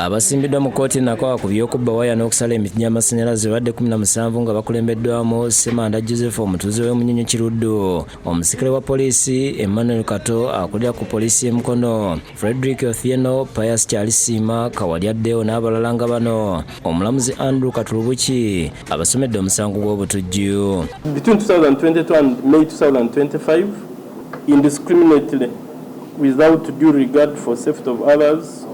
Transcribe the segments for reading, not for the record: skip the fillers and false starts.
Abasimbiddwa mu kkooti Nakawa ku by'okubba waya n'okusala emiti gy'amasannyalaze badde 17 nga bakulembeddwamu Ssemanda Joseph omutuuze w'e Munyonyo Kiruddu, omusikale wa poliisi Emmanuel Kato akulira ku poliisi y'e Mukono, Frederick Othieno, Pius Kyalisiima, Kawalya Deo n'abalala nga bano. Omulamuzi Andrew Katulubuki abasomedde omusango gw'obutujju. Between 2022 and May 2025, indiscriminately, without due regard for safety of others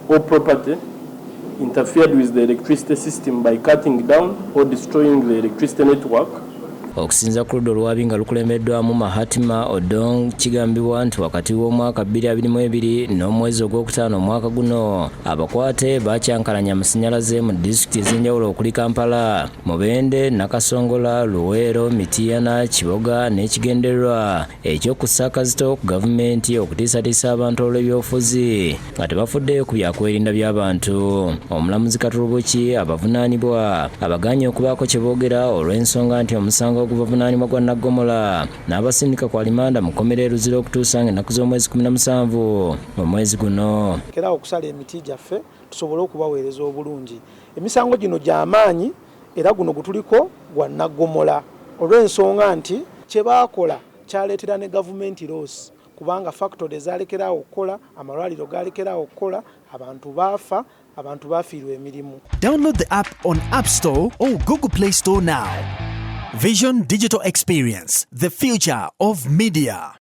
or property, interfered with the electricity system by cutting down or destroying the electricity network. Okusinza ku ludda olwabi nga lukulembeddwamu Mahatima Odong, kigambibwa nti wakati w'omwaka 2022 n'omwezi ogwokutaano omwaka guno abakwate bakyankalanya amasannyalaze mu disitulikiti ez'enjawulo okuli Kampala, Mubende, Nakasongola, Luweero, Mityana, Kiboga n'ekigendererwa ekyokusaakazito ku gavumenti okutiisatiisa abantu olw'ebyobufuzi nga tebafuddeyo ku byakwerinda by'abantu. Omulamuzi Katulubuki abavunaanibwa abaganye okubaako kye boogera olw'ensonga nti omusango okubavunaanibwa gwa Naggomola n'abasindika ku alimanda mu kkomera Luzira okutuusa ng'ennaku z'omwezi 17 mu mwezi guno. Kera okusala emiti gyaffe tusobole okubaweereza obulungi. Emisango gino gy'amaanyi era guno gutuliko gwa Naggomola olw'ensonga nti kye baakola kyaleetera ne gavumenti loss, kubanga factory ezalekeraawo okukola, amalwaliro galekeraawo okukola, abantu baafa, abantu baafiirwa emirimu. Download the app on App Store or Google Play Store now. Vision Digital Experience, the future of media.